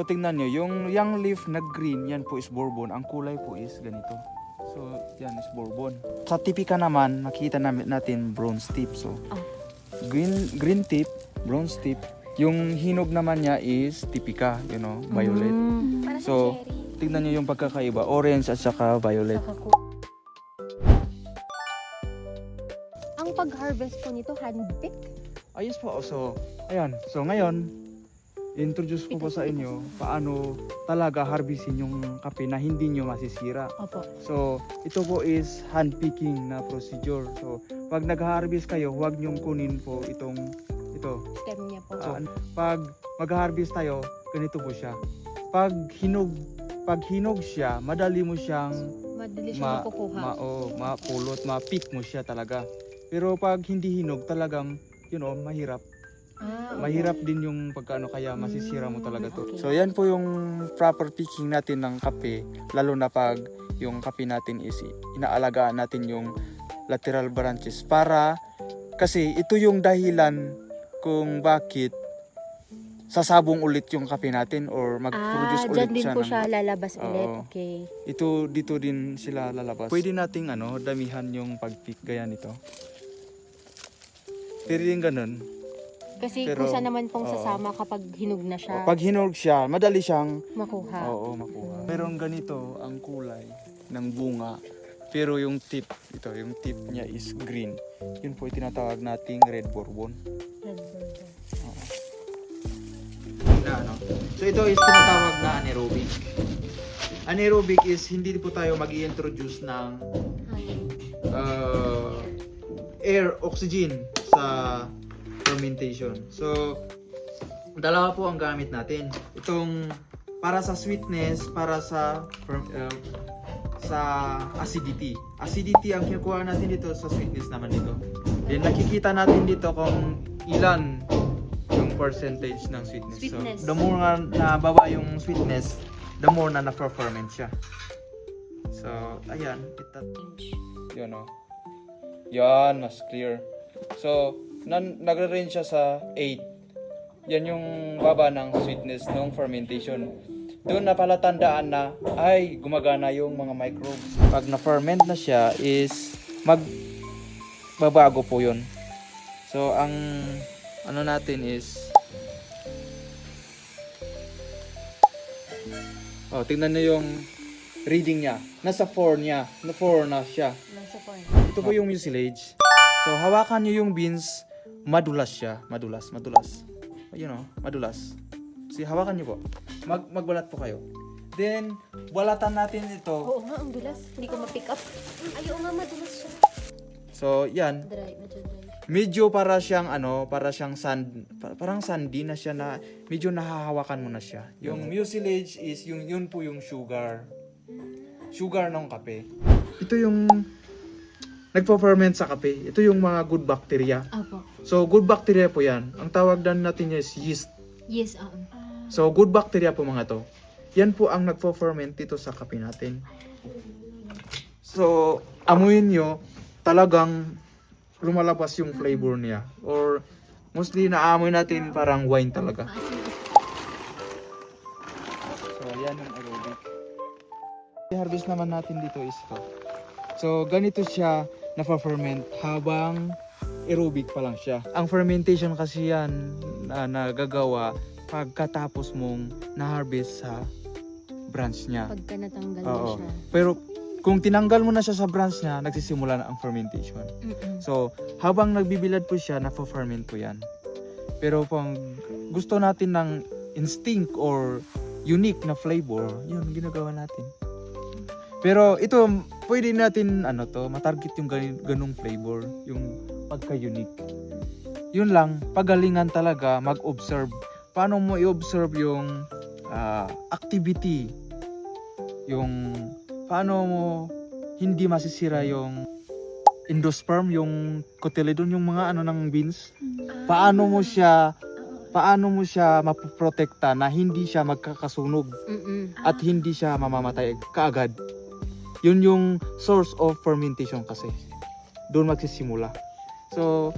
So tingnan nyo, yung young leaf na green, yan po is bourbon. Ang kulay po is ganito. So yan is bourbon. Sa tipika naman, makikita natin bronze tip. So green tip, bronze tip. Yung hinog naman niya is tipika, violet. Para So tingnan nyo yung pagkakaiba, orange at saka violet. Ang pag-harvest po nito, hand-pick? Ayos po. So ayan. So ngayon, introduce ko po sa inyo paano talaga harvestin yung kape na hindi nyo masisira. Opo. So, ito po is hand-picking na procedure. So, pag nag-harvest kayo, huwag nyong kunin po ito. Stem niya po. Pag mag-harvest tayo, ganito po siya. Pag hinog siya, madali mo siyang Madali siya makukuha. mapulot, ma-pick mo siya talaga. Pero pag hindi hinog, talagang, mahirap. Mahirap din yung pagkaano, kaya masisira mo talaga to. Okay. So yan po yung proper picking natin ng kape, lalo na pag yung kape natin is inaalagaan natin yung lateral branches kasi ito yung dahilan kung bakit sasabong ulit yung kape natin or mag-produce ulit dyan din siya. po siya lalabas ulit. Oo. Okay. Dito din sila lalabas. Pwede nating damihan yung pag-pick gaya nito. Pero yung ganun. Kasi Pero, kusa naman pong sasama kapag hinog na siya. Pag hinog siya, madali siyang makuha. Oo, makuha. Pero ganito ang kulay ng bunga. Pero yung tip niya is green. Yun po tinatawag nating red bourbon. Red bourbon. So ito is tinatawag na anaerobic. Anaerobic is hindi po tayo mag-i-introduce ng air, oxygen sa fermentation. So dalawa po ang gamit natin. Itong para sa sweetness, para sa acidity. Acidity ang kinukuha natin dito, sa sweetness naman dito. Then nakikita natin dito kung ilan yung percentage ng sweetness. Sweetness. So the more na baba yung sweetness, the more na na-ferment siya. So ayan, yun yan, mas clear. So nagre-range siya sa 8. Yan yung baba ng sweetness ng fermentation. Doon na pala tandaan na ay gumagana yung mga microbes. Pag na-ferment na siya is magbabago po yun. So ang natin is tingnan niyo yung reading niya. Nasa 4 niya. Na 4 na siya. Nasa 4. Ito po yung mucilage. So hawakan niyo yung beans, madulas siya. Madulas. Madulas. So hawakan niyo po. Magbalat po kayo. Then, balatan natin ito. Oo nga, ang dulas. Hindi ko ma-pick up. Ayaw nga, madulas siya. So, yan. Medyo dry. Medyo para siyang sand, parang sandy na siya na medyo nahahawakan mo na siya. Yung mucilage is yun po yung sugar. Sugar ng kape. Ito yung nagpo-ferment sa kape. Ito yung mga good bacteria. Apo. So, good bacteria po yan. Ang tawag dan natin is yeast. Yes, So, good bacteria po mga to. Yan po ang nagpo-ferment dito sa kape natin. So, amuyin nyo, talagang lumalabas yung flavor niya. Or, mostly naamoy natin parang wine talaga. So, yan ang aerobic. I-harvest naman natin dito is ito. So, ganito siya na-ferment habang aerobic pa lang siya. Ang fermentation kasi yan na nagagawa pagkatapos mong na-harvest sa branch niya. Pagka natanggal na Oo. siya. Pero kung tinanggal mo na siya sa branch niya, nagsisimula na ang fermentation. So, habang nagbibilad po siya, na-ferment po yan. Pero kung gusto natin ng instinct or unique na flavor, yun, ginagawa natin. Pero ito, pwede natin, matarget yung ganung flavor, yung pagka-unique. Yun lang, pagalingan talaga, mag-observe. Paano mo i-observe yung activity, yung paano mo hindi masisira yung endosperm, yung cotyledon, yung mga ng beans. Paano mo siya mapoprotekta na hindi siya magkakasunog at hindi siya mamamatay kaagad. Yun yung source of fermentation kasi. Doon magsisimula. So,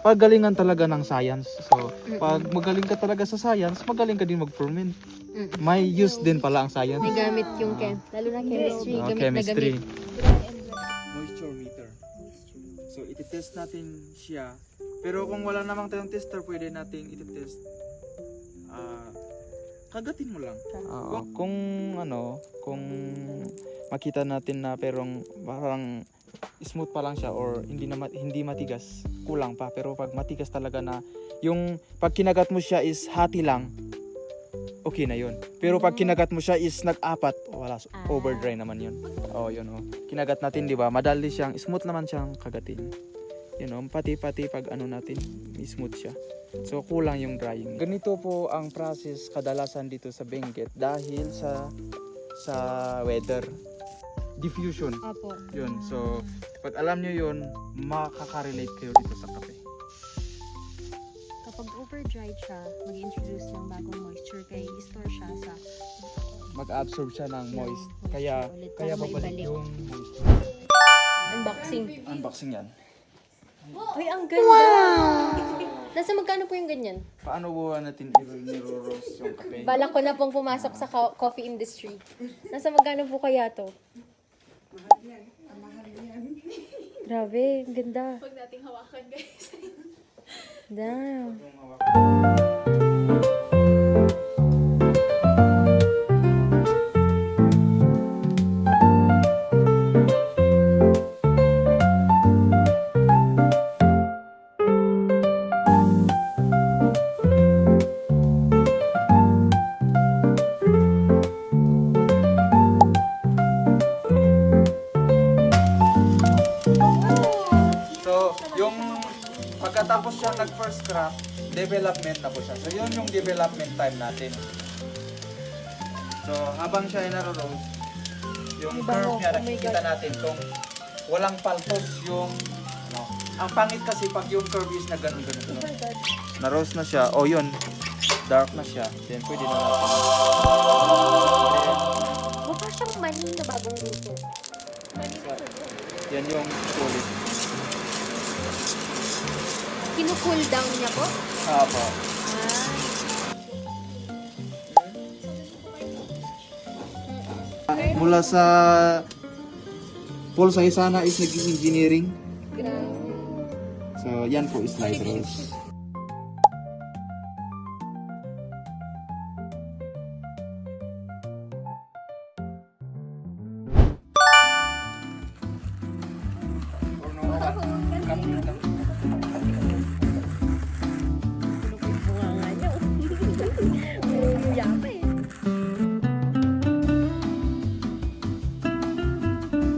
pagalingan talaga ng science. So, pag magaling ka talaga sa science, magaling ka din mag-ferment. May use din pala ang science. May gamit yung lalo na chemistry. Oh, Gamit chemistry. na gamit. Moisture meter. So, iti-test natin siya. Pero kung wala namang tayong tester, pwede nating iti-test. Kagatin mo lang. Kung kung makita natin na perong parang smooth pa lang siya or hindi matigas, kulang pa. Pero pag matigas talaga na yung pag kinagat mo siya is hati lang, okay na yun. Pero pag kinagat mo siya is nag-apat, wala, over dry naman yun. Yun kinagat natin, di ba? Madali siyang, smooth naman siyang kagatin. Pati pag natin, smooth siya. So kulang yung drying. Ganito po ang process kadalasan dito sa Benguet dahil sa weather. Diffusion. Opo. Yun. So pag alam nyo yun, makaka-relate kayo dito sa kape. Kapag over-dried siya, mag-introduce ng bagong moisture kaya i-store siya sa Mag-absorb siya ng moist. Kaya ulit, kaya para babalik maibalik. yung moisture. unboxing. Unboxing yan. Uy, ang ganda! Nasa magkano po yung ganyan? Paano po natin i-roast yung kape? Balak ko na pong pumasok sa coffee industry. Nasa magkano po kaya to? Grabe, ang ganda. Huwag nating hawakan, guys. Damn. So, yung pagkatapos siya nag-first crop, development na po siya. So, yun yung development time natin. So, habang siya ay naro-roast, yung curve niya, nakikita natin kung walang paltos yung ang pangit kasi pag yung curve is na ganun-ganun. Na-roast na siya. Yun. Dark na siya. Then, pwede na natin. Mukha siyang mani na bagong luto. Yan yung solid. Kinu-cool down niya po? Haba. Mula sa Paul Saisana is naging engineering. So, yan po is slice rolls.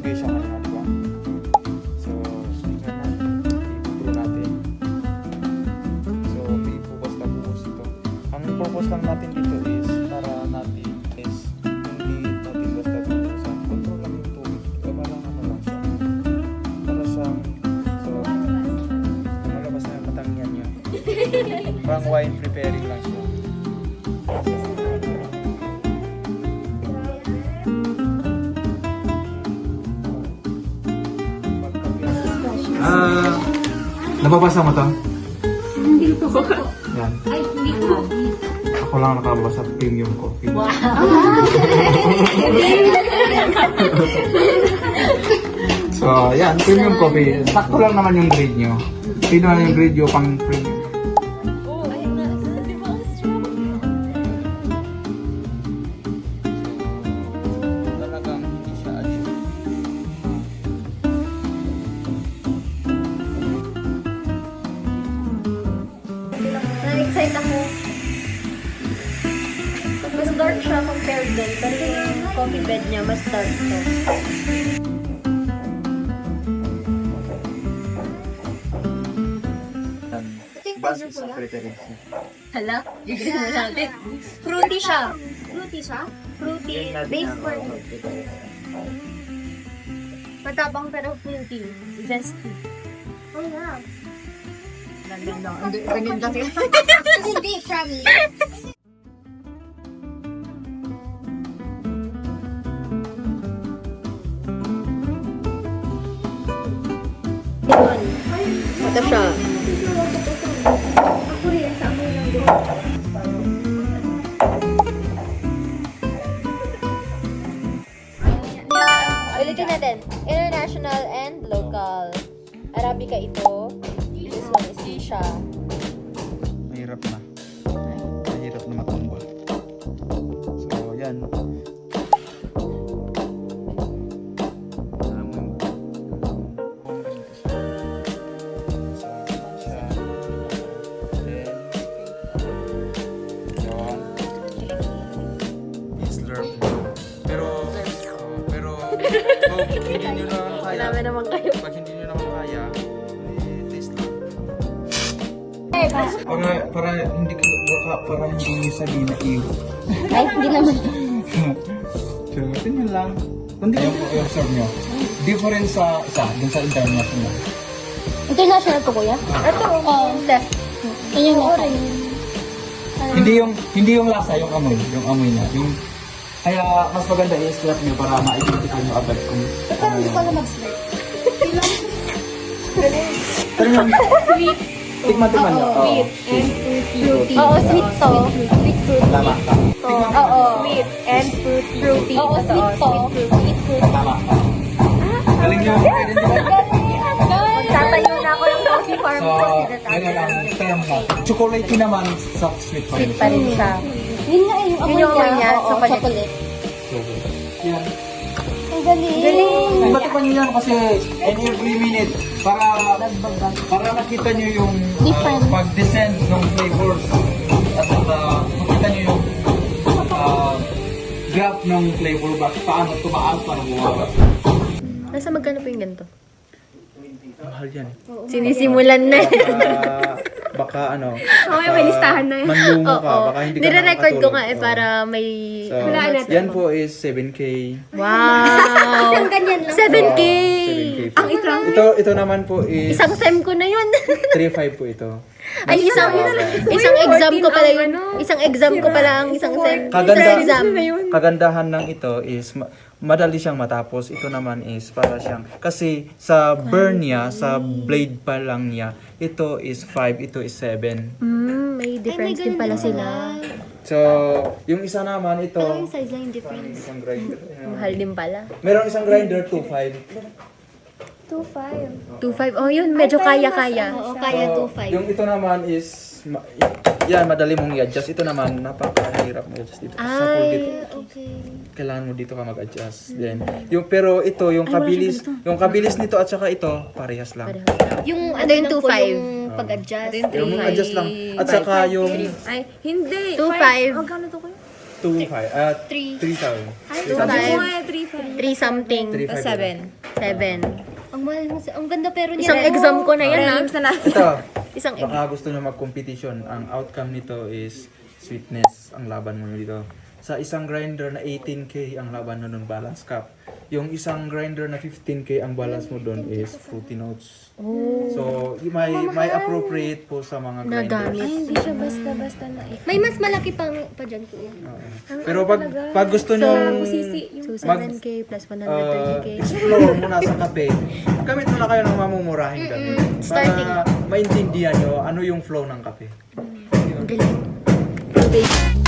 Okay siya ngayon, di ba? So, i-brew natin. So, may focus na bukas ito. Ang purpose lang natin dito is para natin is hindi natin basta bukusan. Control lang yung tubig. Parang lang siya. Para siyang, so, malabas na yung matangyan niya. Parang wine preparing lang siya. Nababasa mo to? Hindi ko. Yan. Ay, hindi ko. Ako lang nakabasa premium coffee. Wow! So, yan, premium coffee. Sakto lang naman yung grade nyo. Sino na yung grade nyo pang premium? Ay, di ba ang strong? Talagang hindi siya addict. Na-excite ako. Mas dark siya compared din. Pero yung coffee bed niya, mas dark to. Base sa preference. Hala? Gigilin mo natin. Fruity siya. Fruity siya? Fruity. Base for matabang pero fruity. Zesty. Oh, yeah. Ganyan lang. Hindi, promise. Ito siya. Tignan natin. International and local. Arabica ito. This one is Isha. Mahirap na. Mahirap na matumbol. So, yan. Alam mo yun. So, siya. Then, yun. Is slurp. Pero, kung hindi nyo na kaya, Marami naman kayo. pag hindi nyo naman kaya, taste lang. Para hindi sabihin na iyo. Ay, hindi naman. So, tingnan lang. Kundi Yung serve nyo. Different sa isa, dun sa international. International to, kuya? Ito. Left. Ayun na. Hindi yung lasa, yung amoy niya. Kaya mas maganda i-slap nyo para ma-identify nyo agad kung ano yun. Pero yung Sweet. tikman nyo. Sweet and fruity. Oo, sweet to. Sweet fruity. Tama. Oo. Sweet and fruity. Oo, sweet to. Sweet fruity. Tama. Galing nyo. Tatayo na ako ng coffee farm So, ko. ganyan ang term mo. Chocolatey naman sa sweet pa rin. Sweet pa rin siya. Yun nga yung amoy niya. Oo, chocolate. Yan. Ang galing. Ba't nyo yan kasi every minute para makita nyo yung Different. pag-descend ng flavors at makita nyo yung graph ng flavor ba paano tumaas para bumaba. Nasa magkano po yung ganito? Mahal yan. Sinisimulan na. Baka ano. Okay, may listahan na yun. Manlumo ka. Baka hindi ka Nire-record ko makakatulog. nga para may... So, yan po is 7K. Wow! 7K! 7K po. Ito naman po is Isang sem ko na yun. 3.5 po ito. Ay, isang exam ko pala yun. Isang exam ko pala ang isang sem. Isang exam. Kagandahan ng ito is madali siyang matapos. Ito naman is para siyang kasi sa burn niya, sa blade pa lang niya, ito is 5, ito is 7. May difference din pala sila. So, yung isa naman ito, Size lang yung difference. isang grinder. Mahal din pala. Merong isang grinder 2.5. 2.5. Oh, yun. Medyo kaya-kaya. Oo, kaya So, yung ito naman is yan, madali mong i-adjust. Ito naman, napakahirap mo i-adjust dito. Sa full dito. Okay. Kailangan mo dito ka mag-adjust. Then, pero ito, yung kabilis nito at saka ito, parehas lang. Yung ano yung 2.5? Pag-adjust. Yung adjust lang. At saka yung Ay, hindi. 2.5. Magkano to kuya? 2.5 3,000. 2.5. 3 something. 3,500. 7. Ang mahal mo. Ang ganda pero niya. Isang exam ko na yan, ha? Ito, Isang baka gusto nyo mag-competition. Ang outcome nito is sweetness ang laban mo dito. Sa isang grinder na 18K ang laban mo doon, balance cup. Yung isang grinder na 15K ang balance mo doon is fruity notes. So, may appropriate po sa mga grinders. Nagamit. Hindi siya basta-basta na May mas malaki pa dyan ko yan. Oo. Pero pag gusto nyo So, 7K plus 130K. explore muna sa kape, gamit muna kayo ng mamumurahing kape. Starting. Para maintindihan nyo ano yung flow ng kape. Ang galing.